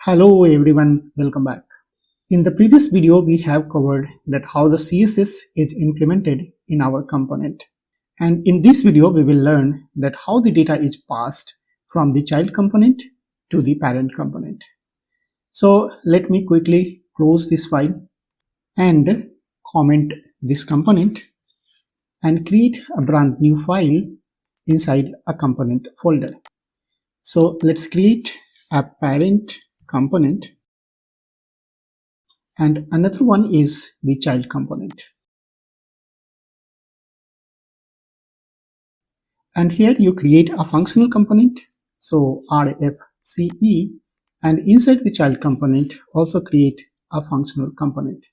Hello everyone, welcome back. In the previous video, we have covered that how the CSS is implemented in our component. And in this video, we will learn that how the data is passed from the child component to the parent component. So let me quickly close this file and comment this component and create a brand new file inside a component folder. So let's create a parent component and another one is the child component. And here you create a functional component, so RFCE, and inside the child component also create a functional component.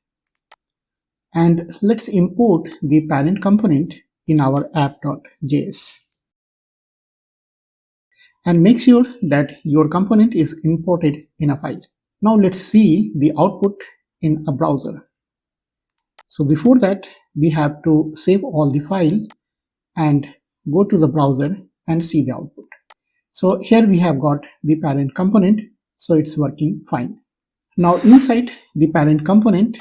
And let's import the parent component in our app.js. And make sure that your component is imported in a file. Now let's see the output in a browser. So before that, we have to save all the file and go to the browser and see the output. So here we have got the parent component, so it's working fine. Now inside the parent component,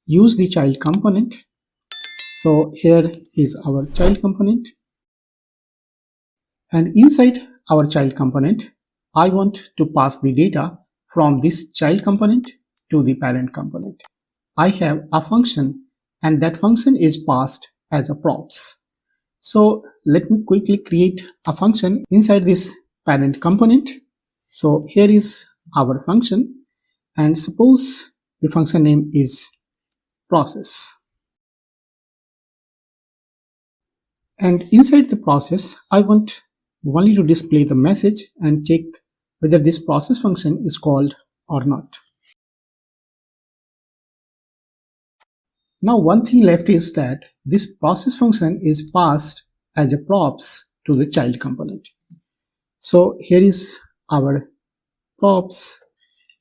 use the child component. So here is our child component. And inside our child component, I want to pass the data from this child component to the parent component. I have a function and that function is passed as a props. So let me quickly create a function inside this parent component. So here is our function and suppose the function name is process. And inside the process, I want only to display the message and check whether this process function is called or not. Now one thing left is that this process function is passed as a props to the child component. So here is our props.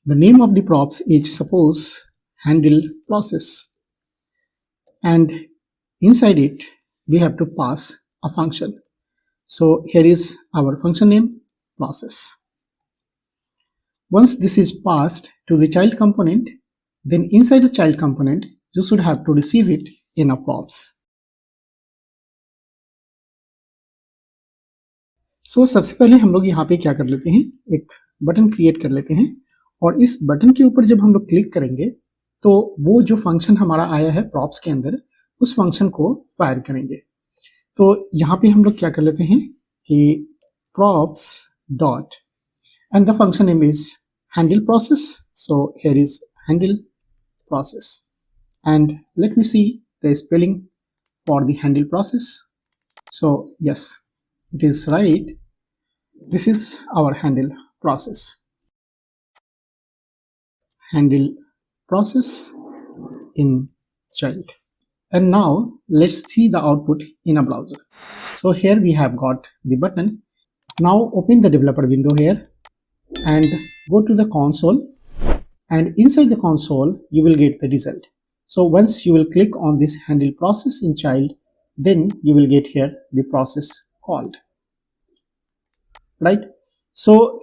The name of the props is suppose handle process, and inside it we have to pass a function. So here is our function name process. Once this is passed to the child component, then inside the child component you should have to receive it in a props. So सबसे पहले हम लोग यहाँ पे क्या कर लेते हैं, एक बटन क्रिएट कर लेते हैं और इस बटन के ऊपर जब हम लोग क्लिक करेंगे तो वो जो फंक्शन हमारा आया है प्रॉप्स के अंदर उस फंक्शन को फायर करेंगे. तो यहाँ पे हम लोग क्या कर लेते हैं कि props dot and the function name is handle process. So here is handle process and let me see the spelling for the handle process. So yes, it is right. This is our handle process. Handle process in child. And now let's see the output in a browser. So here we have got the button. Now open the developer window here and go to the console, and inside the console you will get the result. So once you will click on this handle process in child, then you will get here the process called. Right? So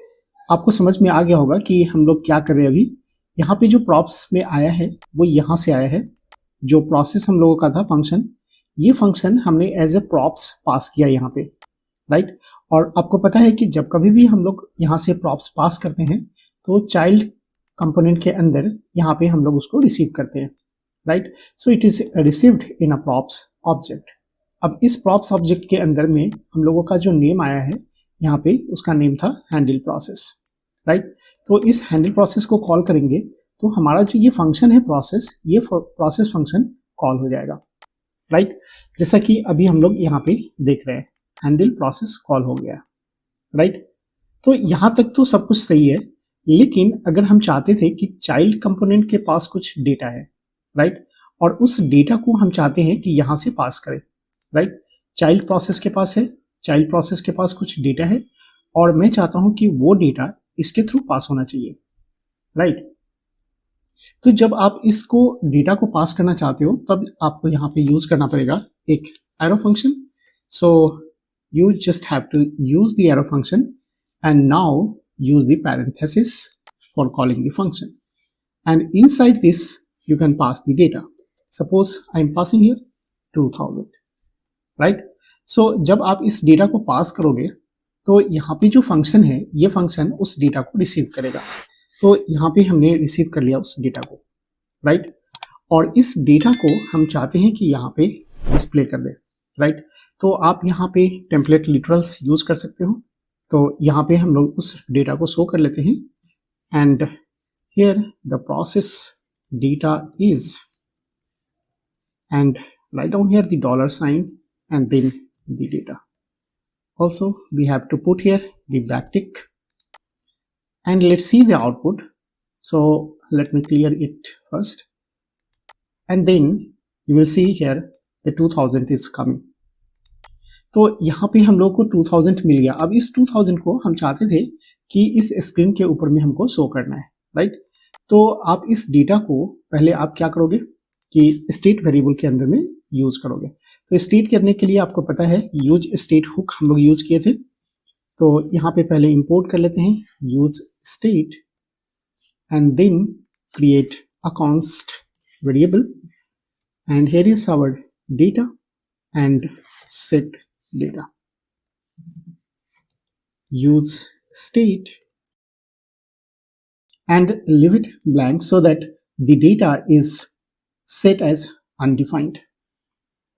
आपको समझ में आ गया होगा कि हम लोग क्या कर रहे हैं. अभी यहाँ पे जो props में आया है वो यहाँ से आया है. जो प्रोसेस हम लोगों का था फंक्शन, ये फंक्शन हमने एज ए प्रॉप्स पास किया यहाँ पे. राइट? और आपको पता है कि जब कभी भी हम लोग यहाँ से प्रॉप्स पास करते हैं तो चाइल्ड कंपोनेंट के अंदर यहाँ पे हम लोग उसको रिसीव करते हैं. Right? So it is received in a props object. अब इस प्रॉप्स ऑब्जेक्ट के अंदर में हम लोगों का जो नेम आया है यहाँ पे, उसका नेम था हैंडल प्रोसेस. राइट? तो इस हैंडल प्रोसेस को कॉल करेंगे तो हमारा जो ये फंक्शन है प्रोसेस, ये प्रोसेस फंक्शन कॉल हो जाएगा. राइट? जैसा कि अभी हम लोग यहाँ पे देख रहे हैं, हैंडल प्रोसेस कॉल हो गया. राइट? तो यहाँ तक तो सब कुछ सही है, लेकिन अगर हम चाहते थे कि चाइल्ड कंपोनेंट के पास कुछ डेटा है, राइट, और उस डेटा को हम चाहते हैं कि यहाँ से पास करें. राइट? चाइल्ड प्रोसेस के पास है, चाइल्ड प्रोसेस के पास कुछ डेटा है और मैं चाहता हूँ कि वो डेटा इसके थ्रू पास होना चाहिए. राइट? तो जब आप इसको डेटा को पास करना चाहते हो तब आपको यहाँ पे यूज करना पड़ेगा एक arrow function. So you just have to use the arrow function and now use the parenthesis for calling the function. And inside this, you can pass the data. Suppose I am passing here 2000, right? So जब आप इस data को पास करोगे तो यहाँ पे जो function है, ये फंक्शन उस डेटा को रिसीव करेगा. तो यहाँ पे हमने रिसीव कर लिया उस डेटा को, राइट? और इस डेटा को हम चाहते हैं कि यहाँ पे डिस्प्ले कर दे, राइट? तो आप यहाँ पे टेम्पलेट लिटरल्स यूज कर सकते हो. तो यहाँ पे हम लोग उस डेटा को शो कर लेते हैं. And here the process data is, and write down here the dollar sign and then the data. Also we have to put here the backtick and let's see the output. So let me clear it first, and then you will see here the 2000 is coming. तो यहाँ पे हम लोग को 2000 मिल गया. अब इस 2000 को हम चाहते थे कि इस स्क्रीन के ऊपर में हमको शो करना है, राइट? तो आप इस डेटा को पहले आप क्या करोगे कि स्टेट वेरिएबल के अंदर में यूज करोगे. तो स्टेट करने के लिए आपको पता है यूज स्टेट हुक हम लोग यूज किए थे. तो यहाँ पे पहले इंपोर्ट कर लेते हैं use state and then create a const variable, and here is our data and set data. Use state and leave it blank so that the data is set as undefined,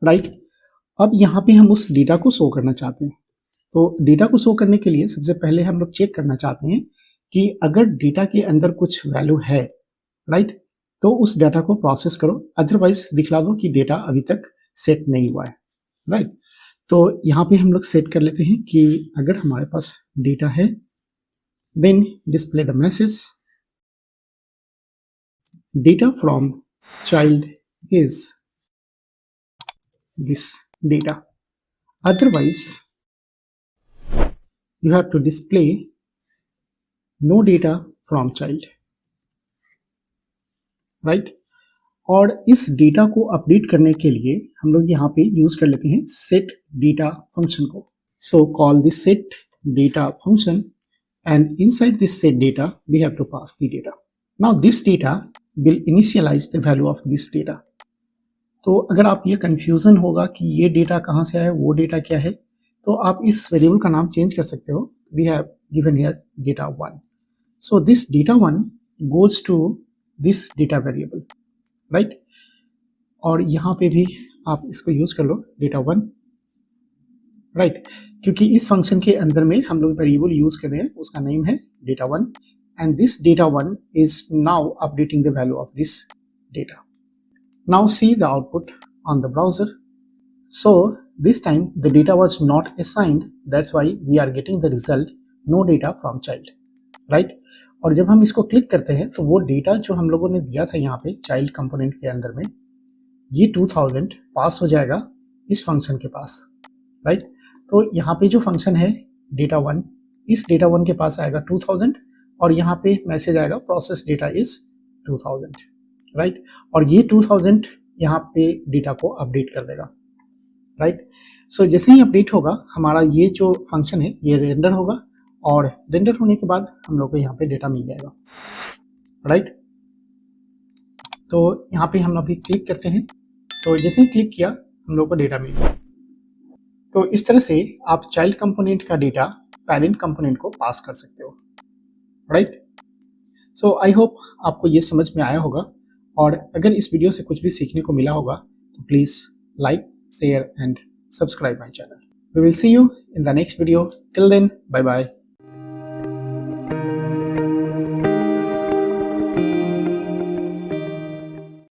right? अब यहाँ पे हम उस data को show करना चाहते हैं. तो डेटा को शो करने के लिए सबसे पहले हम लोग चेक करना चाहते हैं कि अगर डेटा के अंदर कुछ वैल्यू है, राइट, तो उस डेटा को प्रोसेस करो, अदरवाइज दिखला दो कि डेटा अभी तक सेट नहीं हुआ है, राइट? तो यहाँ पे हम लोग सेट कर लेते हैं कि अगर हमारे पास डेटा है, then display the message data from child is this data. Otherwise you have to display no data from child, right? और इस डेटा को अपडेट करने के लिए हम लोग यहाँ पे यूज कर लेते हैं सेट डेटा फंक्शन को. So call this set data function and inside this set data we have to pass the data. Now this data will initialize the value of this data. तो अगर आप ये confusion होगा कि ये data कहाँ से आया, वो डेटा क्या है, तो आप इस वेरिएबल का नाम चेंज कर सकते हो. We have given here data 1. So this data 1 goes to this data variable, right? और यहाँ पे भी आप इसको यूज कर लो डेटा 1, राइट? क्योंकि इस फंक्शन के अंदर में हम लोग वेरिएबल यूज कर रहे हैं, उसका नेम है data 1, and this data 1 is now updating the value of this data. Now see the output on the browser. So this time the data was not assigned, that's why we are getting the result no data from child, right? और जब हम इसको click करते हैं तो वो data जो हम लोगों ने दिया था यहाँ पे चाइल्ड कंपोनेंट के अंदर में, ये 2000 पास हो जाएगा इस फंक्शन के पास, राइट? तो यहाँ पे जो फंक्शन है डेटा 1, इस डेटा 1 के पास आएगा 2000 और यहाँ पे मैसेज आएगा प्रोसेस डेटा इज 2000, राइट? और ये 2000 यहाँ पे डेटा को अपडेट कर देगा, राइट? सो जैसे ही अपडेट होगा हमारा ये जो फंक्शन है ये रेंडर होगा, और रेंडर होने के बाद हम लोग को यहाँ पे डेटा मिल जाएगा, राइट? तो यहाँ पे हम अभी क्लिक करते हैं. तो जैसे ही क्लिक किया हम लोग को डेटा मिल गया. तो इस तरह से आप चाइल्ड कंपोनेंट का डेटा पेरेंट कंपोनेंट को पास कर सकते हो, राइट? सो आई होप आपको ये समझ में आया होगा, और अगर इस वीडियो से कुछ भी सीखने को मिला होगा तो please like, share and subscribe my channel. We will see you in the next video. Till then, bye bye.